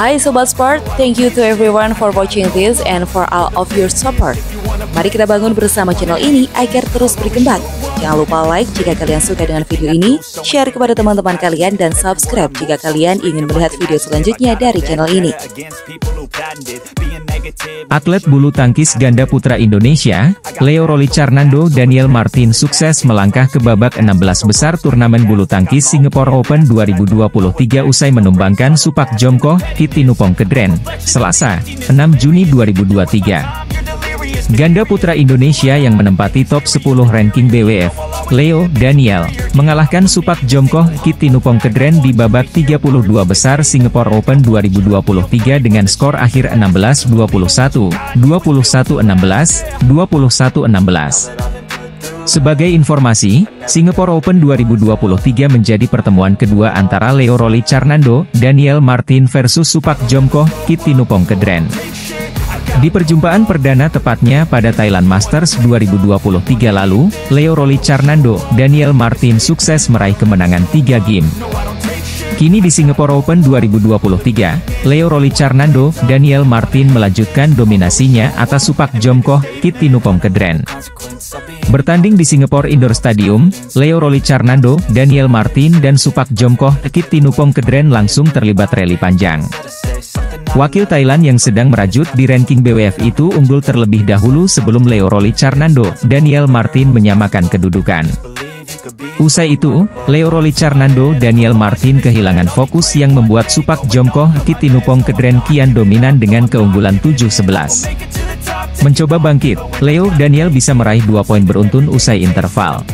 Hai Sobat Sport, thank you to everyone for watching this and for all of your support. Mari kita bangun bersama channel ini agar terus berkembang. Jangan lupa like jika kalian suka dengan video ini, share kepada teman-teman kalian, dan subscribe jika kalian ingin melihat video selanjutnya dari channel ini. Atlet bulu tangkis ganda putra Indonesia, Leo Rolicharnando Daniel Martin sukses melangkah ke babak 16 besar turnamen bulu tangkis Singapore Open 2023 usai menumbangkan Supak Jomkoh Kittinupongkedren, Selasa, 6 Juni 2023. Ganda putra Indonesia yang menempati top 10 ranking BWF, Leo Daniel, mengalahkan Supak Jomkoh Kittinupongkedren di babak 32 besar Singapore Open 2023 dengan skor akhir 16-21, 21-16, 21-16. Sebagai informasi, Singapore Open 2023 menjadi pertemuan kedua antara Leo Rolicharnando Daniel Martin versus Supak Jomkoh Kittinupongkedren. Di perjumpaan perdana tepatnya pada Thailand Masters 2023 lalu, Leo Rolicharnando Daniel Martin sukses meraih kemenangan 3 game. Kini di Singapore Open 2023, Leo Rolicharnando Daniel Martin melanjutkan dominasinya atas Supak Jomkoh Kittinupongkedren. Bertanding di Singapore Indoor Stadium, Leo Rolicharnando Daniel Martin dan Supak Jomkoh Kittinupongkedren langsung terlibat rally panjang. Wakil Thailand yang sedang merajut di ranking BWF itu unggul terlebih dahulu sebelum Leo Rolicharnando Daniel Martin menyamakan kedudukan. Usai itu, Leo Rolicharnando Daniel Martin kehilangan fokus yang membuat Supak Jomkoh Kittinupongkedren kian dominan dengan keunggulan 7-11. Mencoba bangkit, Leo Daniel bisa meraih 2 poin beruntun usai interval.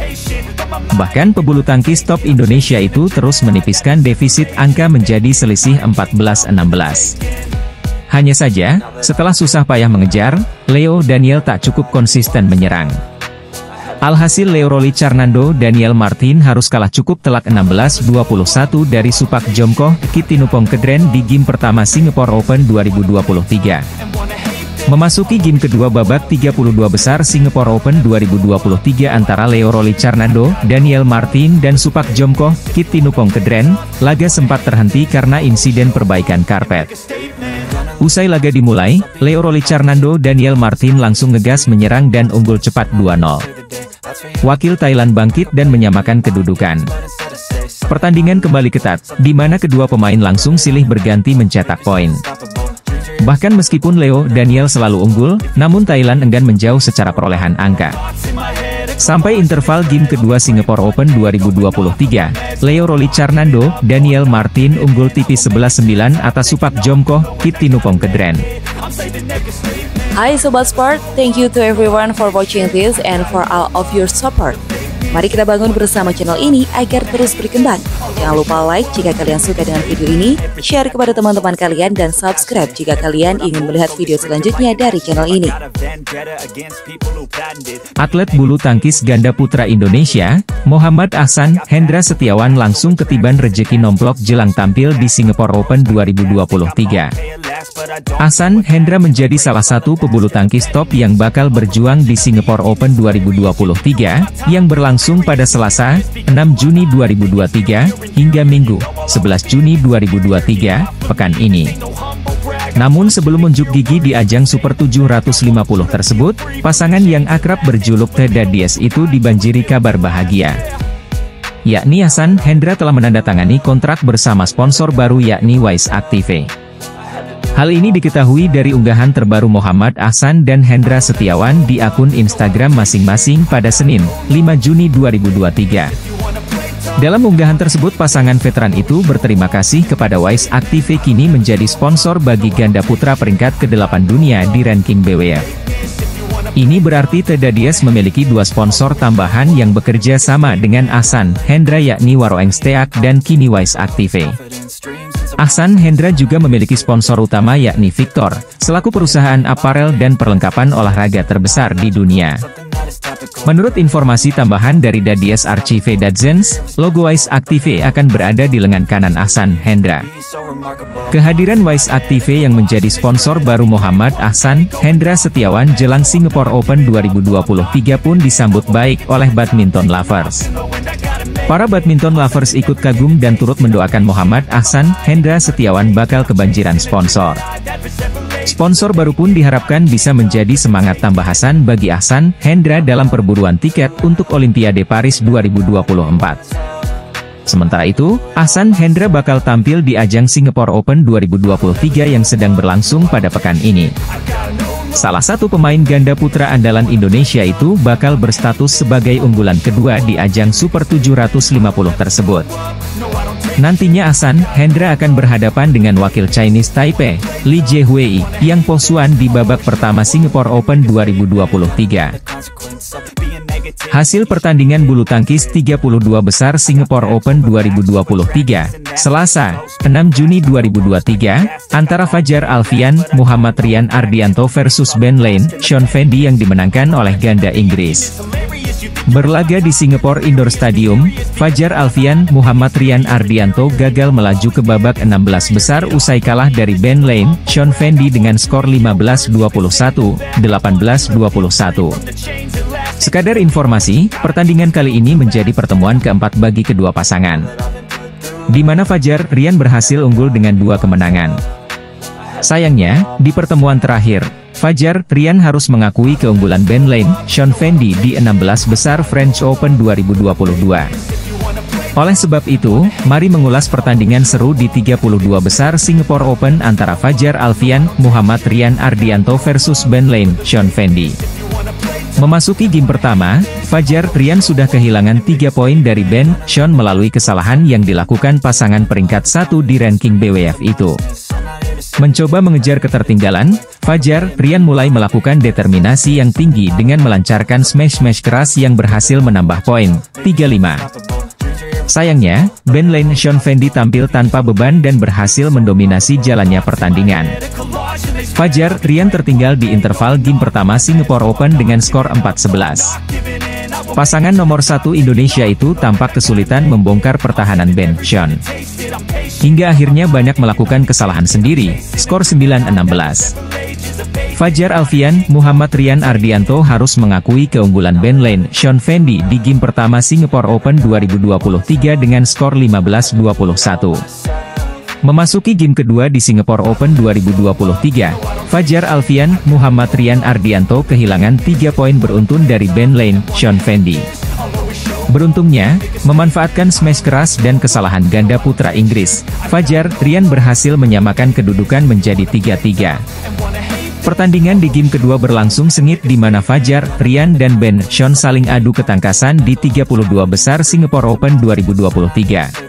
Bahkan pebulu tangkis top Indonesia itu terus menipiskan defisit angka menjadi selisih 14-16. Hanya saja, setelah susah payah mengejar, Leo Daniel tak cukup konsisten menyerang. Alhasil Leo Rolicharnando Daniel Martin harus kalah cukup telak 16-21 dari Supak Jomkoh Kittinupongkedren di game pertama Singapore Open 2023. Memasuki game kedua babak 32 besar Singapore Open 2023 antara Leo Rolicharnando Daniel Martin dan Supak Jomkoh Kittinupongkedren, laga sempat terhenti karena insiden perbaikan karpet. Usai laga dimulai, Leo Rolicharnando Daniel Martin langsung ngegas menyerang dan unggul cepat 2-0. Wakil Thailand bangkit dan menyamakan kedudukan. Pertandingan kembali ketat, di mana kedua pemain langsung silih berganti mencetak poin. Bahkan meskipun Leo Daniel selalu unggul, namun Thailand enggan menjauh secara perolehan angka. Sampai interval game kedua Singapore Open 2023, Leo Rolicharnando Daniel Martin unggul tipis 11-9 atas Supak Jomkoh Kittinupongkedren. Hai Sobat Sport, thank you to everyone for watching this and for all of your support. Mari kita bangun bersama channel ini agar terus berkembang. Jangan lupa like jika kalian suka dengan video ini, share kepada teman-teman kalian, dan subscribe jika kalian ingin melihat video selanjutnya dari channel ini. Atlet bulu tangkis ganda putra Indonesia, Muhammad Ahsan Hendra Setiawan langsung ketiban rejeki nomplok jelang tampil di Singapore Open 2023. Ahsan Hendra menjadi salah satu pebulu tangkis top yang bakal berjuang di Singapore Open 2023, yang berlangsung pada Selasa, 6 Juni 2023, hingga Minggu, 11 Juni 2023, pekan ini. Namun sebelum unjuk gigi di ajang Super 750 tersebut, pasangan yang akrab berjuluk The Daddies itu dibanjiri kabar bahagia. Yakni Ahsan Hendra telah menandatangani kontrak bersama sponsor baru yakni Wise Active. Hal ini diketahui dari unggahan terbaru Muhammad Ahsan dan Hendra Setiawan di akun Instagram masing-masing pada Senin, 5 Juni 2023. Dalam unggahan tersebut pasangan veteran itu berterima kasih kepada Wise Active kini menjadi sponsor bagi ganda putra peringkat ke-8 dunia di ranking BWF. Ini berarti The Daddies memiliki 2 sponsor tambahan yang bekerja sama dengan Ahsan Hendra yakni Waroeng Steak dan kini Wise Active. Ahsan Hendra juga memiliki sponsor utama yakni Victor, selaku perusahaan aparel dan perlengkapan olahraga terbesar di dunia. Menurut informasi tambahan dari Daddies Archive Dadzens, logo Wise Active akan berada di lengan kanan Ahsan Hendra. Kehadiran Wise Active yang menjadi sponsor baru Muhammad Ahsan Hendra Setiawan jelang Singapore Open 2023 pun disambut baik oleh badminton lovers. Para badminton lovers ikut kagum dan turut mendoakan Muhammad Ahsan Hendra Setiawan bakal kebanjiran sponsor. Sponsor baru pun diharapkan bisa menjadi semangat tambahan bagi Ahsan Hendra dalam perburuan tiket untuk Olimpiade Paris 2024. Sementara itu, Ahsan Hendra bakal tampil di ajang Singapore Open 2023 yang sedang berlangsung pada pekan ini. Salah satu pemain ganda putra andalan Indonesia itu bakal berstatus sebagai unggulan kedua di ajang Super 750 tersebut. Nantinya Ahsan Hendra akan berhadapan dengan wakil Chinese Taipei, Li Jiehui, yang posuan di babak pertama Singapore Open 2023. Hasil pertandingan bulu tangkis 32 besar Singapore Open 2023, Selasa, 6 Juni 2023, antara Fajar Alfian, Muhammad Rian Ardianto versus Ben Lane, Shawn Fendi yang dimenangkan oleh ganda Inggris. Berlaga di Singapore Indoor Stadium, Fajar Alfian, Muhammad Rian Ardianto gagal melaju ke babak 16 besar usai kalah dari Ben Lane, Shawn Fendi dengan skor 15-21, 18-21. Sekadar informasi, pertandingan kali ini menjadi pertemuan keempat bagi kedua pasangan, di mana Fajar Rian berhasil unggul dengan 2 kemenangan. Sayangnya, di pertemuan terakhir, Fajar Rian harus mengakui keunggulan Ben Lane, Shawn Fendi di 16 besar French Open 2022. Oleh sebab itu, mari mengulas pertandingan seru di 32 besar Singapore Open antara Fajar Alfian, Muhammad Rian Ardianto versus Ben Lane, Shawn Fendi. Memasuki game pertama, Fajar Rian sudah kehilangan 3 poin dari Ben, Shawn melalui kesalahan yang dilakukan pasangan peringkat 1 di ranking BWF itu. Mencoba mengejar ketertinggalan, Fajar Rian mulai melakukan determinasi yang tinggi dengan melancarkan smash-smash keras yang berhasil menambah poin, 3-5. Sayangnya, Ben Lane Shawn Fendi tampil tanpa beban dan berhasil mendominasi jalannya pertandingan. Fajar Rian tertinggal di interval game pertama Singapore Open dengan skor 4-11. Pasangan nomor 1 Indonesia itu tampak kesulitan membongkar pertahanan Ben Shawn. Hingga akhirnya banyak melakukan kesalahan sendiri, skor 9-16. Fajar Alfian, Muhammad Rian Ardianto harus mengakui keunggulan Ben Lane, Shawn Fendi di game pertama Singapore Open 2023 dengan skor 15-21. Memasuki game kedua di Singapore Open 2023, Fajar Alfian, Muhammad Rian Ardianto kehilangan 3 poin beruntun dari Ben Lane, Shawn Fendi. Beruntungnya, memanfaatkan smash keras dan kesalahan ganda putra Inggris, Fajar Rian berhasil menyamakan kedudukan menjadi 3-3. Pertandingan di game kedua berlangsung sengit di mana Fajar Rian dan Ben Shawn saling adu ketangkasan di 32 besar Singapore Open 2023.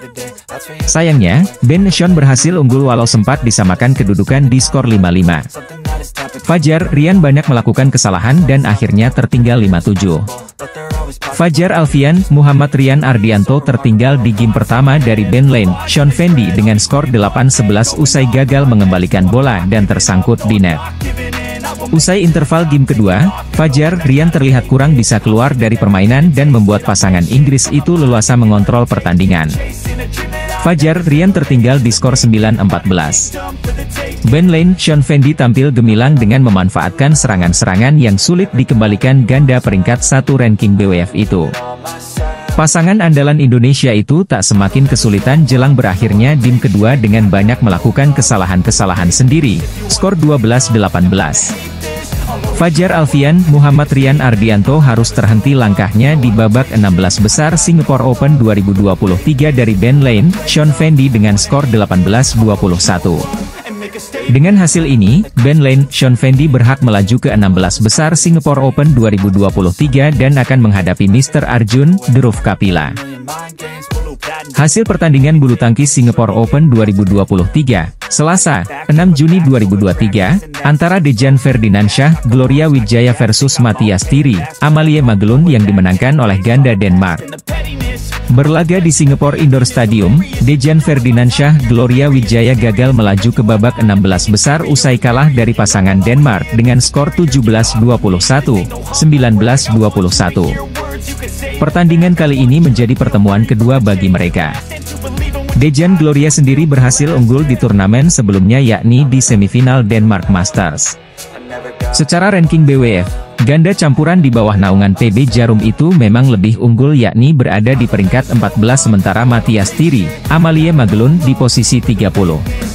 Sayangnya, Ben Shawn berhasil unggul walau sempat disamakan kedudukan di skor 5-5. Fajar Rian banyak melakukan kesalahan dan akhirnya tertinggal 5-7. Fajar Alfian, Muhammad Rian Ardianto tertinggal di game pertama dari Ben Lane, Shawn Fendi dengan skor 8-11 usai gagal mengembalikan bola dan tersangkut di net. Usai interval game kedua, Fajar Rian terlihat kurang bisa keluar dari permainan dan membuat pasangan Inggris itu leluasa mengontrol pertandingan. Fajar Rian tertinggal di skor 9-14. Ben Lane, Shawn Fendi tampil gemilang dengan memanfaatkan serangan-serangan yang sulit dikembalikan ganda peringkat 1 ranking BWF itu. Pasangan andalan Indonesia itu tak semakin kesulitan jelang berakhirnya game kedua dengan banyak melakukan kesalahan-kesalahan sendiri, skor 12-18. Fajar Alfian, Muhammad Rian Ardianto harus terhenti langkahnya di babak 16 besar Singapore Open 2023 dari Ben Lane, Shawn Fendi dengan skor 18-21. Dengan hasil ini, Ben Lane, Shawn Fendi berhak melaju ke 16 besar Singapore Open 2023 dan akan menghadapi Mr. Arjun, Dhruv Kapila. Hasil pertandingan bulu tangkis Singapore Open 2023, Selasa, 6 Juni 2023, antara Dejan Ferdinandsyah, Gloria Wijaya versus Matthias Thierry, Amalie Magelun yang dimenangkan oleh ganda Denmark. Berlaga di Singapore Indoor Stadium, Dejan Ferdinandsyah, Gloria Wijaya gagal melaju ke babak 16 besar usai kalah dari pasangan Denmark dengan skor 17-21, 19-21. Pertandingan kali ini menjadi pertemuan kedua bagi mereka. Dejan Gloria sendiri berhasil unggul di turnamen sebelumnya yakni di semifinal Denmark Masters. Secara ranking BWF, ganda campuran di bawah naungan PB Jarum itu memang lebih unggul, yakni berada di peringkat 14 sementara Matthias Thierry, Amalie Maglund di posisi 30.